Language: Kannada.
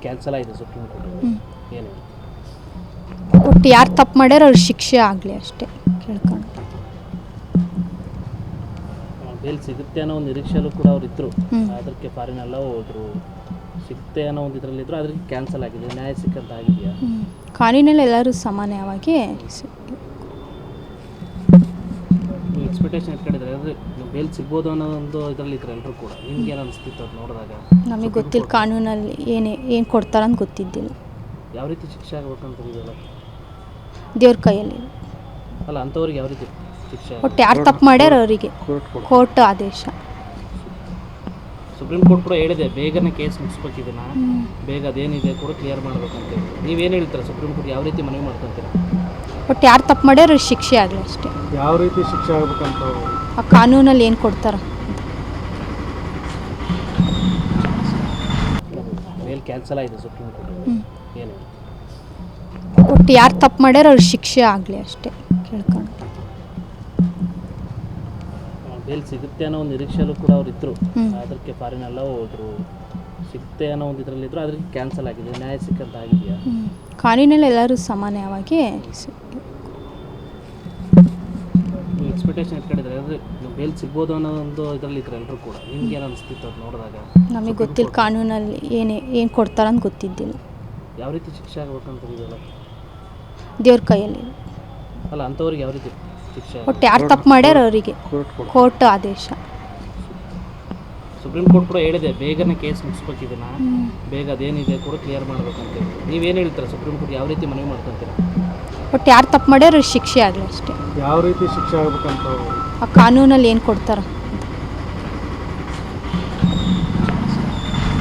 ಕ್ಯಾನ್ಸಲ್ ಆಗಿದೆ ಸುಪ್ರೀಂ ಕೋರ್ಟ್. ಏನು ಒಟ್ಟು ಯಾರು ತಪ್ಪು ಮಾಡ್ಯಾರ ಅವ್ರಿಗೆ ಶಿಕ್ಷೆ ಆಗಲಿ ಅಷ್ಟೇ ಕೇಳ್ಕೊಂಡು. ಬೇಲ್ ಸಿಗುತ್ತೆ ಅನ್ನೋ ಒಂದು ನಿರೀಕ್ಷೆಯಲ್ಲೂ ಕೂಡ ಅವ್ರು ಇದ್ದರು. ಅದಕ್ಕೆ ಫಾರಿನ್ ಎಲ್ಲ ಹೋದ್ರು, ಸಿಗುತ್ತೆ ಅನ್ನೋ ಒಂದು ಇದರಲ್ಲಿದ್ದರು. ಅದಕ್ಕೆ ಕ್ಯಾನ್ಸಲ್ ಆಗಿದೆ. ನ್ಯಾಯ ಸಿಕ್ಕಂತ ಆಗಿದೆಯಾ? ಕಾನೂನಲ್ಲಿ ಎಲ್ಲರೂ ಸಮಾನವಾಗಿ ಎಕ್ಸ್ಪೆಕ್ಟೇಷನ್ ಇಟ್ಕೊಂಡಿದ್ದಾರೆ. ಅಂದರೆ ಬೇಲ್ ಸಿಗ್ಬೋದು ಅನ್ನೋ ಒಂದು ಇದರಲ್ಲಿ ಇದ್ರು ಎಲ್ಲರೂ ಕೂಡ. ನಿಮ್ಗೆ ಏನು ಅನಿಸ್ತಿತ್ತು ಅದು ನೋಡಿದಾಗ? ನಮಗೆ ಗೊತ್ತಿಲ್ಲ ಕಾನೂನಲ್ಲಿ ಏನು ಕೊಡ್ತಾರಂತ ಗೊತ್ತಿದ್ದಿಲ್ಲ. ಯಾವ ರೀತಿ ಶಿಕ್ಷೆ ಆಗ್ಬೇಕಂತ ಇದೆಯಲ್ಲ ದೇವ್ರ ಕೈಯಲ್ಲಿ ಅಲ್ಲ, ಅಂಥವ್ರಿಗೆ ಯಾವ ರೀತಿ ಶಿಕ್ಷೆ? ಒಟ್ಟು ಯಾರು ತಪ್ಪು ಮಾಡ್ಯಾರ ಅವರಿಗೆ ಕೋರ್ಟ್ ಆದೇಶ. ಸುಪ್ರೀಂ ಕೋರ್ಟ್ ಕೂಡ ಹೇಳಿದೆ ಬೇಗನೆ ಕೇಸ್ ಮುಗಿಸ್ಬೇಕಿದೆನ, ಬೇಗ ಅದೇನಿದೆ ಕೂಡ ಕ್ಲಿಯರ್ ಮಾಡ್ಬೇಕಂತೇಳಿ. ನೀವೇನು ಹೇಳ್ತೀರಾ? ಸುಪ್ರೀಂ ಕೋರ್ಟ್ ಯಾವ ರೀತಿ ಮನವಿ ಮಾಡ್ಕೊತೀರಾ? ಒಟ್ಟು ಯಾರು ತಪ್ಪು ಮಾಡ್ಯಾರ ಅವ್ರಿಗೆ ಶಿಕ್ಷೆ ಆಗಲಿ ಅಷ್ಟೇ. ಯಾವ ರೀತಿ ಶಿಕ್ಷೆ ಆಗ್ಬೇಕಂತ ಆ ಕಾನೂನಲ್ಲಿ ಏನು ಕೊಡ್ತಾರ? ಮೇಲ್ ಕ್ಯಾನ್ಸಲ್ ಆಗಿದೆ ಸುಪ್ರೀಂ ಕೋರ್ಟ್. ಏನು ಒಟ್ಟು ಯಾರು ತಪ್ಪು ಮಾಡ್ಯಾರ ಅವ್ರಿಗೆ ಶಿಕ್ಷೆ ಆಗಲಿ ಅಷ್ಟೇ ಕೇಳ್ಕೊಂಡು. ಬೇಲ್ ಸಿಗುತ್ತೆ ಅನ್ನೋ ಒಂದು ನಿರೀಕ್ಷೆಯಲ್ಲೂ ಕೂಡ ಅವ್ರು ಇದ್ದರು. ಅದಕ್ಕೆ ಫಾರಿನ್ ಎಲ್ಲ ಹೋದ್ರು, ಸಿಗುತ್ತೆ ಅನ್ನೋ ಒಂದು ಇದರಲ್ಲಿದ್ದರು. ಅದಕ್ಕೆ ಕ್ಯಾನ್ಸಲ್ ಆಗಿದೆ. ನ್ಯಾಯ ಸಿಕ್ಕಂತ ಆಗಿದೆಯಾ? ಕಾನೂನಲ್ಲಿ ಎಲ್ಲರೂ ಸಮಾನವಾಗಿ ಎಕ್ಸ್ಪೆಕ್ಟೇಷನ್ ಇಟ್ಕೊಂಡಿದ್ದಾರೆ. ಅಂದರೆ ಬೇಲ್ ಸಿಗ್ಬೋದು ಅನ್ನೋ ಒಂದು ಇದರಲ್ಲಿ ಇದ್ರು ಎಲ್ಲರೂ ಕೂಡ. ನಿಮ್ಗೆ ಏನು ಅನಿಸ್ತಿತ್ತು ಅದು ನೋಡಿದಾಗ? ನಮಗೆ ಗೊತ್ತಿಲ್ಲ ಕಾನೂನಲ್ಲಿ ಏನು ಕೊಡ್ತಾರಂತ ಗೊತ್ತಿದ್ದಿಲ್ಲ. ಯಾವ ರೀತಿ ಶಿಕ್ಷೆ ಆಗ್ಬೇಕಂತ ಇದೆಯಲ್ಲ ದೇವ್ರ ಕೈಯಲ್ಲಿ ಅಲ್ಲ, ಅಂಥವ್ರಿಗೆ ಯಾವ ರೀತಿ ಶಿಕ್ಷೆ? ಒಟ್ಟು ಯಾರು ತಪ್ಪು ಮಾಡ್ಯಾರ ಅವರಿಗೆ ಕೋರ್ಟ್ ಆದೇಶ. ಸುಪ್ರೀಂ ಕೋರ್ಟ್ ಕೂಡ ಹೇಳಿದೆ ಬೇಗನೆ ಕೇಸ್ ಮುಗಿಸ್ಬೇಕಿದೆನ, ಬೇಗ ಅದೇನಿದೆ ಕೂಡ ಕ್ಲಿಯರ್ ಮಾಡ್ಬೇಕಂತೇಳಿ. ನೀವೇನು ಹೇಳ್ತೀರಾ? ಸುಪ್ರೀಂ ಕೋರ್ಟ್ ಯಾವ ರೀತಿ ಮನವಿ ಮಾಡ್ಕೊತೀರಾ? ಒಟ್ಟು ಯಾರು ತಪ್ಪು ಮಾಡ್ಯಾರ ಅವ್ರಿಗೆ ಶಿಕ್ಷೆ ಆಗಲಿ ಅಷ್ಟೇ. ಯಾವ ರೀತಿ ಶಿಕ್ಷೆ ಆಗ್ಬೇಕಂತ ಆ ಕಾನೂನಲ್ಲಿ ಏನು ಕೊಡ್ತಾರ?